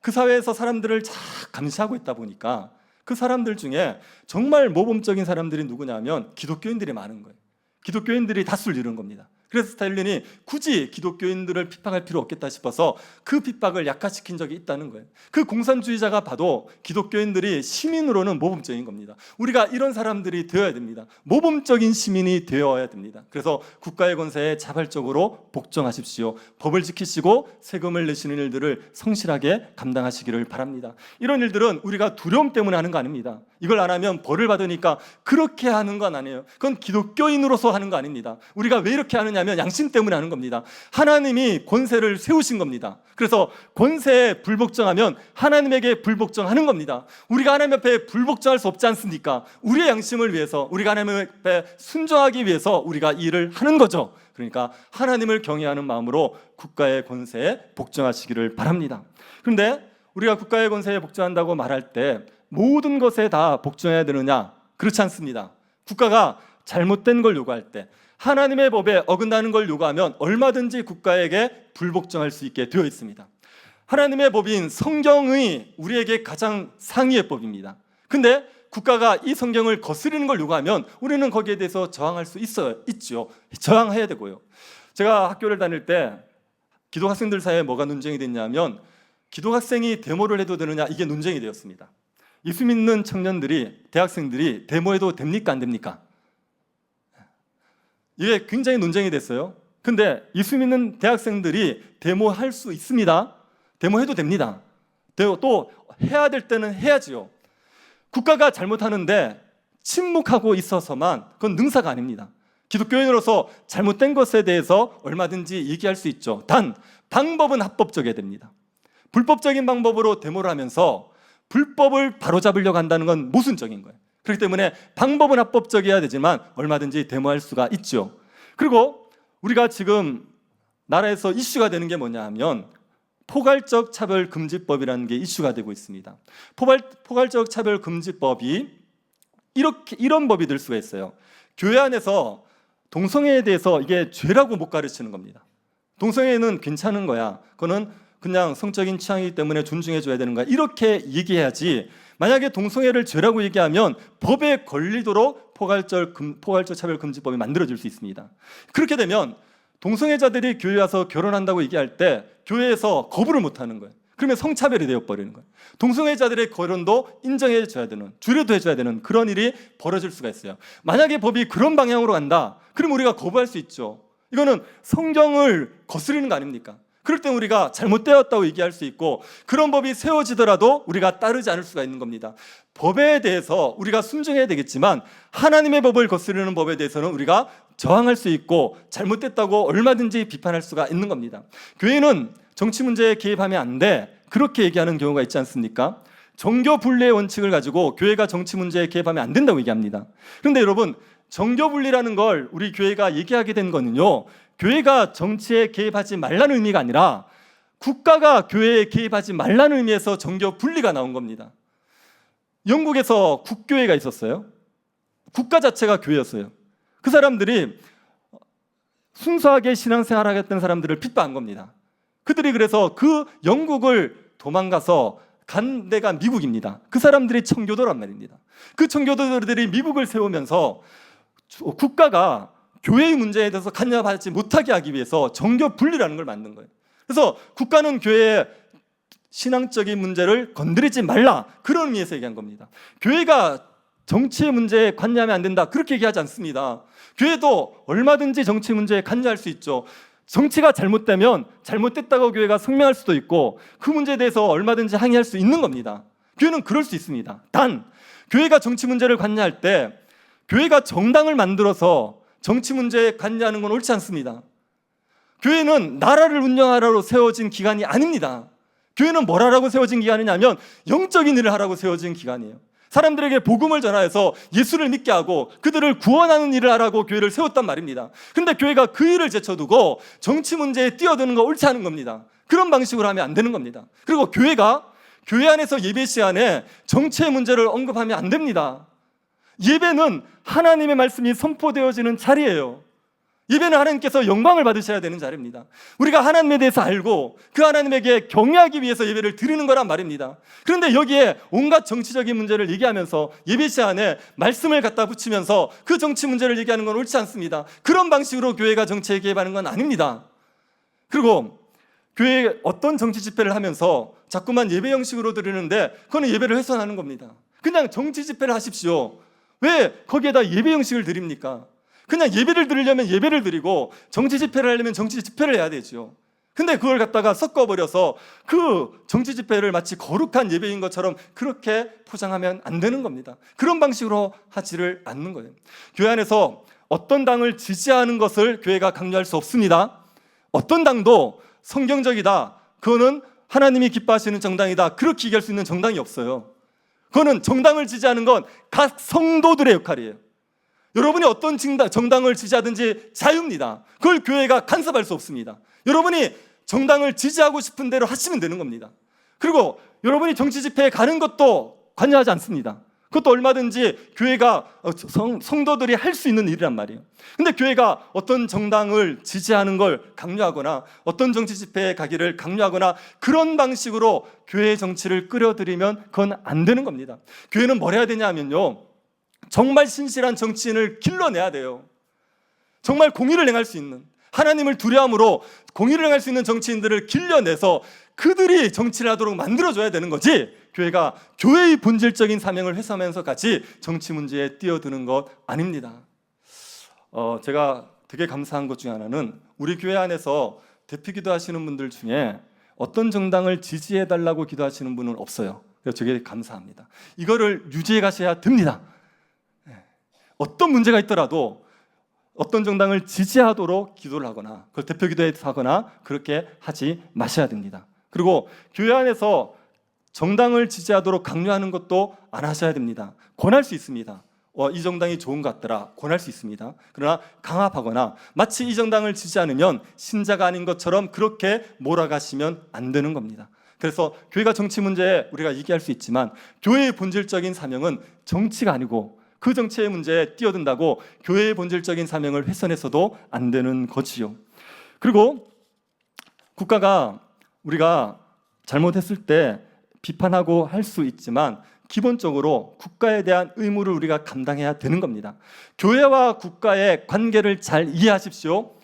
Speaker 1: 그 사회에서 사람들을 잘 감시하고 있다 보니까 그 사람들 중에 정말 모범적인 사람들이 누구냐면 기독교인들이 많은 거예요. 기독교인들이 다수를 이루는 겁니다. 그래서 스탈린이 굳이 기독교인들을 핍박할 필요 없겠다 싶어서 그 핍박을 약화시킨 적이 있다는 거예요. 그 공산주의자가 봐도 기독교인들이 시민으로는 모범적인 겁니다. 우리가 이런 사람들이 되어야 됩니다. 모범적인 시민이 되어야 됩니다. 그래서 국가의 권세에 자발적으로 복종하십시오. 법을 지키시고 세금을 내시는 일들을 성실하게 감당하시기를 바랍니다. 이런 일들은 우리가 두려움 때문에 하는 거 아닙니다. 이걸 안 하면 벌을 받으니까 그렇게 하는 건 아니에요. 그건 기독교인으로서 하는 거 아닙니다. 우리가 왜 이렇게 하느냐면 양심 때문에 하는 겁니다. 하나님이 권세를 세우신 겁니다. 그래서 권세에 불복종하면 하나님에게 불복종하는 겁니다. 우리가 하나님 앞에 불복종할 수 없지 않습니까? 우리의 양심을 위해서, 우리가 하나님 앞에 순종하기 위해서 우리가 이 일을 하는 거죠. 그러니까 하나님을 경외하는 마음으로 국가의 권세에 복종하시기를 바랍니다. 그런데 우리가 국가의 권세에 복종한다고 말할 때 모든 것에 다 복종해야 되느냐? 그렇지 않습니다. 국가가 잘못된 걸 요구할 때, 하나님의 법에 어긋나는 걸 요구하면 얼마든지 국가에게 불복종할 수 있게 되어 있습니다. 하나님의 법인 성경이 우리에게 가장 상위의 법입니다. 근데 국가가 이 성경을 거스르는 걸 요구하면 우리는 거기에 대해서 저항할 수 있죠. 저항해야 되고요. 제가 학교를 다닐 때 기독학생들 사이에 뭐가 논쟁이 됐냐면 기독학생이 데모를 해도 되느냐, 이게 논쟁이 되었습니다. 예수 믿는 청년들이, 대학생들이 데모해도 됩니까, 안 됩니까? 이게 굉장히 논쟁이 됐어요. 근데 예수 믿는 대학생들이 데모할 수 있습니다. 데모해도 됩니다. 또 해야 될 때는 해야지요. 국가가 잘못하는데 침묵하고 있어서만 그건 능사가 아닙니다. 기독교인으로서 잘못된 것에 대해서 얼마든지 얘기할 수 있죠. 단 방법은 합법적이어야 됩니다. 불법적인 방법으로 데모를 하면서 불법을 바로잡으려고 한다는 건 모순적인 거예요. 그렇기 때문에 방법은 합법적이어야 되지만 얼마든지 데모할 수가 있죠. 그리고 우리가 지금 나라에서 이슈가 되는 게 뭐냐 하면 포괄적 차별금지법이라는 게 이슈가 되고 있습니다. 포괄적 차별금지법이 이런 법이 될 수가 있어요. 교회 안에서 동성애에 대해서 이게 죄라고 못 가르치는 겁니다. 동성애는 괜찮은 거야, 그거는 그냥 성적인 취향이기 때문에 존중해줘야 되는 거야, 이렇게 얘기해야지. 만약에 동성애를 죄라고 얘기하면 법에 걸리도록 포괄적 차별금지법이 만들어질 수 있습니다. 그렇게 되면 동성애자들이 교회에 와서 결혼한다고 얘기할 때 교회에서 거부를 못하는 거예요. 그러면 성차별이 되어버리는 거예요. 동성애자들의 결혼도 인정해줘야 되는, 주례도 해줘야 되는 그런 일이 벌어질 수가 있어요. 만약에 법이 그런 방향으로 간다, 그럼 우리가 거부할 수 있죠. 이거는 성경을 거스르는 거 아닙니까? 그럴 때 우리가 잘못되었다고 얘기할 수 있고, 그런 법이 세워지더라도 우리가 따르지 않을 수가 있는 겁니다. 법에 대해서 우리가 순종해야 되겠지만 하나님의 법을 거스르는 법에 대해서는 우리가 저항할 수 있고 잘못됐다고 얼마든지 비판할 수가 있는 겁니다. 교회는 정치 문제에 개입하면 안 돼, 그렇게 얘기하는 경우가 있지 않습니까? 정교 분리의 원칙을 가지고 교회가 정치 문제에 개입하면 안 된다고 얘기합니다. 그런데 여러분, 정교 분리라는 걸 우리 교회가 얘기하게 된 거는요, 교회가 정치에 개입하지 말라는 의미가 아니라 국가가 교회에 개입하지 말라는 의미에서 정교 분리가 나온 겁니다. 영국에서 국교회가 있었어요. 국가 자체가 교회였어요. 그 사람들이 순수하게 신앙생활을 하겠다는 사람들을 핍박한 겁니다. 그들이 그래서 그 영국을 도망가서 간 데가 미국입니다. 그 사람들이 청교도란 말입니다. 그 청교도들이 미국을 세우면서 국가가 교회의 문제에 대해서 관여하지 못하게 하기 위해서 정교 분리라는 걸 만든 거예요. 그래서 국가는 교회의 신앙적인 문제를 건드리지 말라, 그런 의미에서 얘기한 겁니다. 교회가 정치의 문제에 관여하면 안 된다, 그렇게 얘기하지 않습니다. 교회도 얼마든지 정치 문제에 관여할 수 있죠. 정치가 잘못되면 잘못됐다고 교회가 성명할 수도 있고 그 문제에 대해서 얼마든지 항의할 수 있는 겁니다. 교회는 그럴 수 있습니다. 단 교회가 정치 문제를 관여할 때 교회가 정당을 만들어서 정치 문제에 관여하는 건 옳지 않습니다. 교회는 나라를 운영하라고 세워진 기관이 아닙니다. 교회는 뭘 하라고 세워진 기관이냐면 영적인 일을 하라고 세워진 기관이에요. 사람들에게 복음을 전하여서 예수를 믿게 하고 그들을 구원하는 일을 하라고 교회를 세웠단 말입니다. 그런데 교회가 그 일을 제쳐두고 정치 문제에 뛰어드는 거 옳지 않은 겁니다. 그런 방식으로 하면 안 되는 겁니다. 그리고 교회가 교회 안에서 예배 시간에 정치의 문제를 언급하면 안 됩니다. 예배는 하나님의 말씀이 선포되어지는 자리예요. 예배는 하나님께서 영광을 받으셔야 되는 자리입니다. 우리가 하나님에 대해서 알고 그 하나님에게 경외하기 위해서 예배를 드리는 거란 말입니다. 그런데 여기에 온갖 정치적인 문제를 얘기하면서 예배 시간에 말씀을 갖다 붙이면서 그 정치 문제를 얘기하는 건 옳지 않습니다. 그런 방식으로 교회가 정치에 개입하는 건 아닙니다. 그리고 교회에 어떤 정치 집회를 하면서 자꾸만 예배 형식으로 드리는데 그거는 예배를 훼손하는 겁니다. 그냥 정치 집회를 하십시오. 왜 거기에다 예배 형식을 드립니까? 그냥 예배를 드리려면 예배를 드리고 정치 집회를 하려면 정치 집회를 해야 되죠. 근데 그걸 갖다가 섞어버려서 그 정치 집회를 마치 거룩한 예배인 것처럼 그렇게 포장하면 안 되는 겁니다. 그런 방식으로 하지를 않는 거예요. 교회 안에서 어떤 당을 지지하는 것을 교회가 강요할 수 없습니다. 어떤 당도 성경적이다, 그거는 하나님이 기뻐하시는 정당이다, 그렇게 얘기할 수 있는 정당이 없어요. 그거는 정당을 지지하는 건 각 성도들의 역할이에요. 여러분이 어떤 정당을 지지하든지 자유입니다. 그걸 교회가 간섭할 수 없습니다. 여러분이 정당을 지지하고 싶은 대로 하시면 되는 겁니다. 그리고 여러분이 정치 집회에 가는 것도 관여하지 않습니다. 그것도 얼마든지 교회가 성도들이 할 수 있는 일이란 말이에요. 근데 교회가 어떤 정당을 지지하는 걸 강요하거나 어떤 정치 집회에 가기를 강요하거나 그런 방식으로 교회의 정치를 끌어들이면 그건 안 되는 겁니다. 교회는 뭘 해야 되냐 하면요, 정말 신실한 정치인을 길러내야 돼요. 정말 공의를 행할 수 있는, 하나님을 두려움으로 공의를 행할 수 있는 정치인들을 길러내서 그들이 정치를 하도록 만들어줘야 되는 거지, 교회가 교회의 본질적인 사명을 훼손하면서까지 정치 문제에 뛰어드는 것 아닙니다. 제가 되게 감사한 것 중에 하나는 우리 교회 안에서 대피 기도하시는 분들 중에 어떤 정당을 지지해달라고 기도하시는 분은 없어요. 그래서 되게 감사합니다. 이거를 유지해 가셔야 됩니다. 어떤 문제가 있더라도 어떤 정당을 지지하도록 기도를 하거나 그걸 대표 기도해서 하거나 그렇게 하지 마셔야 됩니다. 그리고 교회 안에서 정당을 지지하도록 강요하는 것도 안 하셔야 됩니다. 권할 수 있습니다. 이 정당이 좋은 것 같더라, 권할 수 있습니다. 그러나 강압하거나 마치 이 정당을 지지 않으면 신자가 아닌 것처럼 그렇게 몰아가시면 안 되는 겁니다. 그래서 교회가 정치 문제에 우리가 얘기할 수 있지만 교회의 본질적인 사명은 정치가 아니고 그 정치의 문제에 뛰어든다고 교회의 본질적인 사명을 훼손해서도 안 되는 거지요. 그리고 국가가 우리가 잘못했을 때 비판하고 할 수 있지만 기본적으로 국가에 대한 의무를 우리가 감당해야 되는 겁니다. 교회와 국가의 관계를 잘 이해하십시오.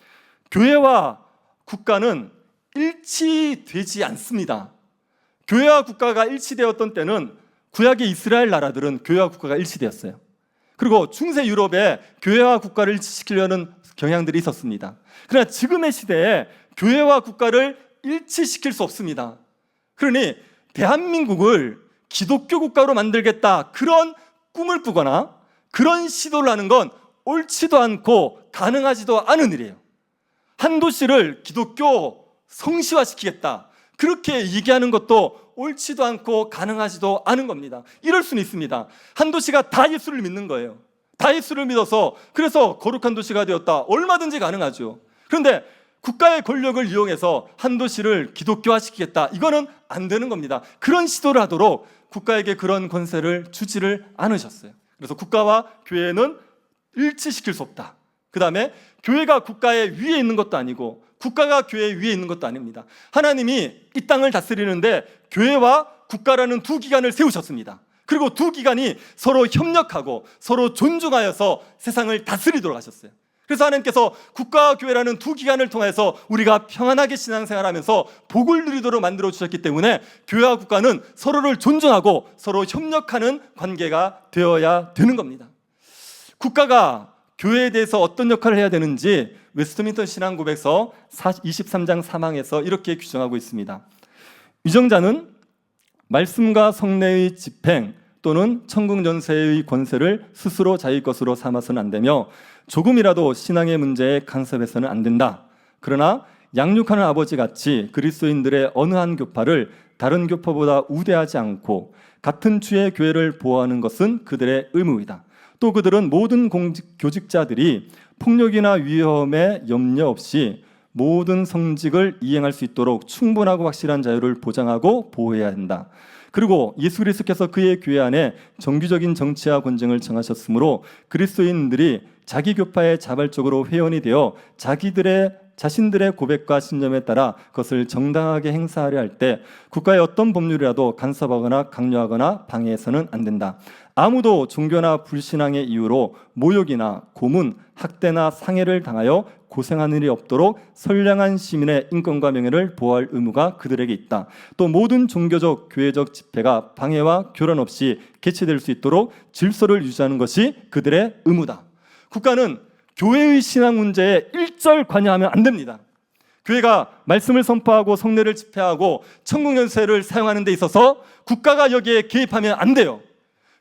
Speaker 1: 교회와 국가는 일치되지 않습니다. 교회와 국가가 일치되었던 때는 구약의 이스라엘 나라들은 교회와 국가가 일치되었어요. 그리고 중세 유럽에 교회와 국가를 일치시키려는 경향들이 있었습니다. 그러나 지금의 시대에 교회와 국가를 일치시킬 수 없습니다. 그러니 대한민국을 기독교 국가로 만들겠다, 그런 꿈을 꾸거나 그런 시도를 하는 건 옳지도 않고 가능하지도 않은 일이에요. 한 도시를 기독교 성시화시키겠다, 그렇게 얘기하는 것도 옳지도 않고 가능하지도 않은 겁니다. 이럴 수는 있습니다. 한 도시가 다 예수를 믿는 거예요. 다 예수를 믿어서 그래서 거룩한 도시가 되었다, 얼마든지 가능하죠. 그런데 국가의 권력을 이용해서 한 도시를 기독교화시키겠다, 이거는 안 되는 겁니다. 그런 시도를 하도록 국가에게 그런 권세를 주지를 않으셨어요. 그래서 국가와 교회는 일치시킬 수 없다. 그 다음에 교회가 국가의 위에 있는 것도 아니고 국가가 교회 위에 있는 것도 아닙니다. 하나님이 이 땅을 다스리는데 교회와 국가라는 두 기관을 세우셨습니다. 그리고 두 기관이 서로 협력하고 서로 존중하여서 세상을 다스리도록 하셨어요. 그래서 하나님께서 국가와 교회라는 두 기관을 통해서 우리가 평안하게 신앙생활하면서 복을 누리도록 만들어 주셨기 때문에 교회와 국가는 서로를 존중하고 서로 협력하는 관계가 되어야 되는 겁니다. 국가가 교회에 대해서 어떤 역할을 해야 되는지 웨스트민스터 신앙고백서 23장 3항에서 이렇게 규정하고 있습니다. 위정자는 말씀과 성례의 집행 또는 천국 연세의 권세를 스스로 자기 것으로 삼아서는 안 되며 조금이라도 신앙의 문제에 간섭해서는 안 된다. 그러나 양육하는 아버지같이 그리스도인들의 어느 한 교파를 다른 교파보다 우대하지 않고 같은 주의 교회를 보호하는 것은 그들의 의무이다. 또 그들은 모든 교직자들이 폭력이나 위험에 염려 없이 모든 성직을 이행할 수 있도록 충분하고 확실한 자유를 보장하고 보호해야 한다. 그리고 예수 그리스도께서 그의 교회 안에 정규적인 정치와 권정을 정하셨으므로 그리스도인들이 자기 교파에 자발적으로 회원이 되어 자신들의 고백과 신념에 따라 그것을 정당하게 행사하려 할 때 국가의 어떤 법률이라도 간섭하거나 강요하거나 방해해서는 안 된다. 아무도 종교나 불신앙의 이유로 모욕이나 고문, 학대나 상해를 당하여 고생하는 일이 없도록 선량한 시민의 인권과 명예를 보호할 의무가 그들에게 있다. 또 모든 종교적, 교회적 집회가 방해와 교란 없이 개최될 수 있도록 질서를 유지하는 것이 그들의 의무다. 국가는 교회의 신앙 문제에 일절 관여하면 안 됩니다. 교회가 말씀을 선포하고 성례를 집회하고 천국 연세를 사용하는 데 있어서 국가가 여기에 개입하면 안 돼요.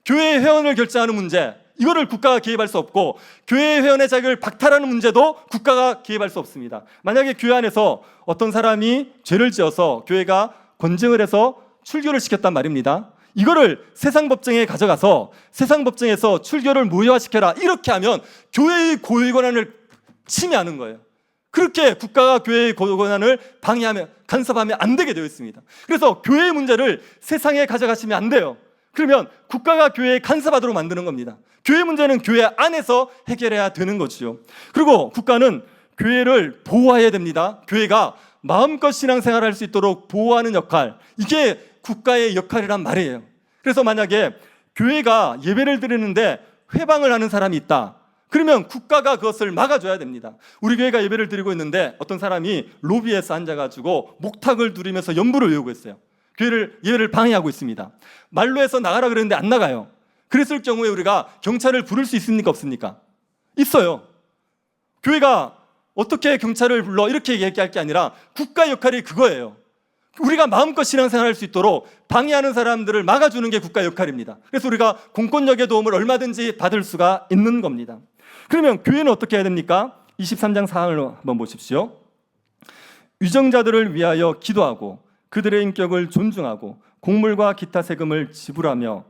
Speaker 1: 교회의 회원을 결정하는 문제, 이거를 국가가 개입할 수 없고 교회의 회원의 자격을 박탈하는 문제도 국가가 개입할 수 없습니다. 만약에 교회 안에서 어떤 사람이 죄를 지어서 교회가 권증을 해서 출교를 시켰단 말입니다. 이거를 세상 법정에 가져가서 세상 법정에서 출교를 무효화시켜라, 이렇게 하면 교회의 고유 권한을 침해하는 거예요. 그렇게 국가가 교회의 고유 권한을 방해하면, 간섭하면 안 되게 되어 있습니다. 그래서 교회의 문제를 세상에 가져가시면 안 돼요. 그러면 국가가 교회에 간섭하도록 만드는 겁니다. 교회 문제는 교회 안에서 해결해야 되는 거죠. 그리고 국가는 교회를 보호해야 됩니다. 교회가 마음껏 신앙생활을 할 수 있도록 보호하는 역할, 이게 국가의 역할이란 말이에요. 그래서 만약에 교회가 예배를 드리는데 회방을 하는 사람이 있다, 그러면 국가가 그것을 막아줘야 됩니다. 우리 교회가 예배를 드리고 있는데 어떤 사람이 로비에서 앉아가지고 목탁을 두르면서 연부를 외우고 있어요. 예배를 방해하고 있습니다. 말로 해서 나가라 그랬는데 안 나가요. 그랬을 경우에 우리가 경찰을 부를 수 있습니까, 없습니까? 있어요. 교회가 어떻게 경찰을 불러 이렇게 얘기할 게 아니라 국가의 역할이 그거예요. 우리가 마음껏 신앙생활할 수 있도록 방해하는 사람들을 막아주는 게 국가의 역할입니다. 그래서 우리가 공권력의 도움을 얼마든지 받을 수가 있는 겁니다. 그러면 교회는 어떻게 해야 됩니까? 23장 4항을 한번 보십시오. 위정자들을 위하여 기도하고 그들의 인격을 존중하고 곡물과 기타 세금을 지불하며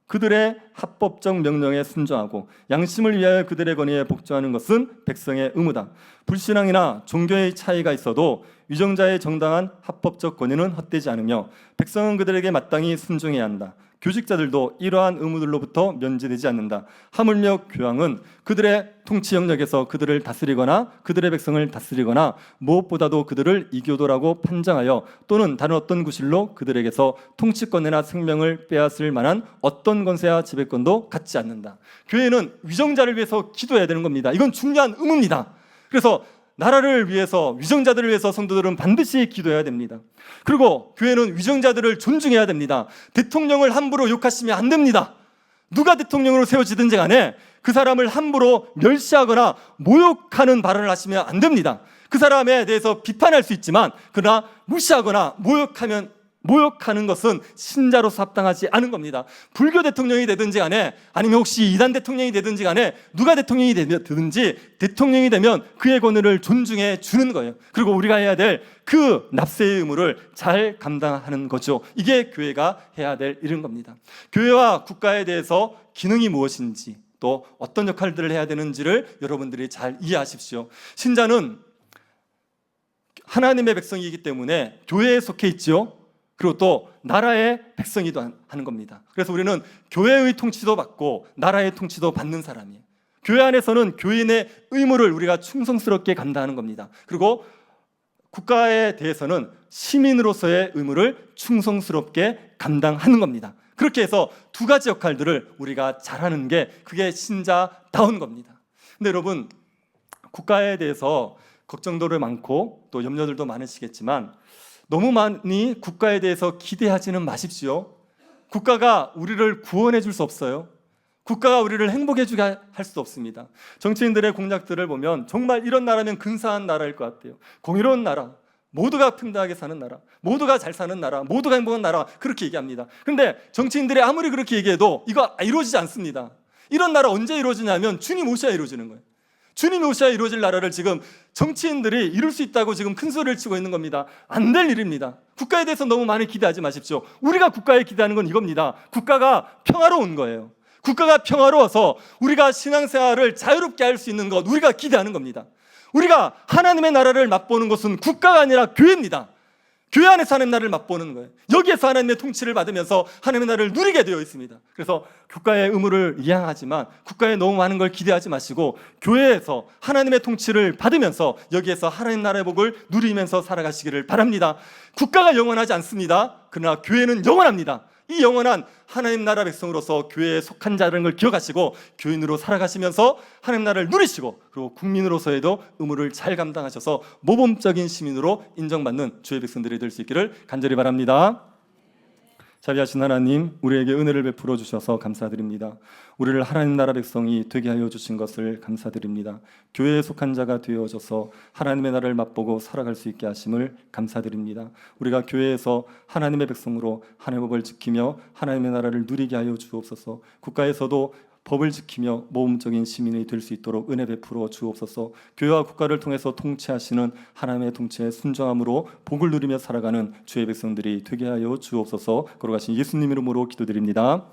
Speaker 1: 그들의 합법적 명령에 순종하고 양심을 위하여 그들의 권위에 복종하는 것은 백성의 의무다. 불신앙이나 종교의 차이가 있어도 위정자의 정당한 합법적 권위는 헛되지 않으며 백성은 그들에게 마땅히 순종해야 한다. 교직자들도 이러한 의무들로부터 면제되지 않는다. 하물며 교황은 그들의 통치 영역에서 그들을 다스리거나 그들의 백성을 다스리거나 무엇보다도 그들을 이교도라고 판정하여 또는 다른 어떤 구실로 그들에게서 통치권이나 생명을 빼앗을 만한 어떤 권세와 지배권도 갖지 않는다. 교회는 위정자를 위해서 기도해야 되는 겁니다. 이건 중요한 의무입니다. 그래서 나라를 위해서, 위정자들을 위해서 성도들은 반드시 기도해야 됩니다. 그리고 교회는 위정자들을 존중해야 됩니다. 대통령을 함부로 욕하시면 안 됩니다. 누가 대통령으로 세워지든지 간에 그 사람을 함부로 멸시하거나 모욕하는 발언을 하시면 안 됩니다. 그 사람에 대해서 비판할 수 있지만 그러나 무시하거나 모욕하는 것은 신자로서 합당하지 않은 겁니다. 불교 대통령이 되든지 간에 아니면 혹시 이단 대통령이 되든지 간에 누가 대통령이 되든지 대통령이 되면 그의 권위를 존중해 주는 거예요. 그리고 우리가 해야 될 그 납세의 의무를 잘 감당하는 거죠. 이게 교회가 해야 될 일인 겁니다. 교회와 국가에 대해서 기능이 무엇인지 또 어떤 역할들을 해야 되는지를 여러분들이 잘 이해하십시오. 신자는 하나님의 백성이기 때문에 교회에 속해 있죠. 그리고 또 나라의 백성이기도 하는 겁니다. 그래서 우리는 교회의 통치도 받고 나라의 통치도 받는 사람이에요. 교회 안에서는 교인의 의무를 우리가 충성스럽게 감당하는 겁니다. 그리고 국가에 대해서는 시민으로서의 의무를 충성스럽게 감당하는 겁니다. 그렇게 해서 두 가지 역할들을 우리가 잘하는 게 그게 신자다운 겁니다. 근데 여러분, 국가에 대해서 걱정들이 많고 또 염려들도 많으시겠지만 너무 많이 국가에 대해서 기대하지는 마십시오. 국가가 우리를 구원해 줄 수 없어요. 국가가 우리를 행복해 주게 할 수 없습니다. 정치인들의 공약들을 보면 정말 이런 나라면 근사한 나라일 것 같아요. 공의로운 나라, 모두가 평등하게 사는 나라, 모두가 잘 사는 나라, 모두가 행복한 나라, 그렇게 얘기합니다. 그런데 정치인들이 아무리 그렇게 얘기해도 이거 이루어지지 않습니다. 이런 나라 언제 이루어지냐면 주님 오셔야 이루어지는 거예요. 주님이 오셔야 이루어질 나라를 지금 정치인들이 이룰 수 있다고 지금 큰 소리를 치고 있는 겁니다. 안 될 일입니다. 국가에 대해서 너무 많이 기대하지 마십시오. 우리가 국가에 기대하는 건 이겁니다. 국가가 평화로운 거예요. 국가가 평화로워서 우리가 신앙생활을 자유롭게 할 수 있는 것, 우리가 기대하는 겁니다. 우리가 하나님의 나라를 맛보는 것은 국가가 아니라 교회입니다. 교회 안에서 하나님의 나라를 맛보는 거예요. 여기에서 하나님의 통치를 받으면서 하나님의 나라를 누리게 되어 있습니다. 그래서 국가의 의무를 이양하지만 국가에 너무 많은 걸 기대하지 마시고 교회에서 하나님의 통치를 받으면서 여기에서 하나님 나라의 복을 누리면서 살아가시기를 바랍니다. 국가가 영원하지 않습니다. 그러나 교회는 영원합니다. 이 영원한 하나님 나라 백성으로서 교회에 속한 자라는 걸 기억하시고 교인으로 살아가시면서 하나님 나라를 누리시고 그리고 국민으로서에도 의무를 잘 감당하셔서 모범적인 시민으로 인정받는 주의 백성들이 될 수 있기를 간절히 바랍니다. 자비하신 하나님, 우리에게 은혜를 베풀어 주셔서 감사드립니다. 우리를 하나님 나라 백성이 되게 하여 주신 것을 감사드립니다. 교회에 속한 자가 되어져서 하나님의 나라를 맛보고 살아갈 수 있게 하심을 감사드립니다. 우리가 교회에서 하나님의 백성으로 하나님의 법을 지키며 하나님의 나라를 누리게 하여 주옵소서. 국가에서도 법을 지키며 모범적인 시민이 될 수 있도록 은혜 베풀어 주옵소서. 교회와 국가를 통해서 통치하시는 하나님의 통치에 순종함으로 복을 누리며 살아가는 주의 백성들이 되게 하여 주옵소서. 걸어가신 예수님 이름으로 기도드립니다.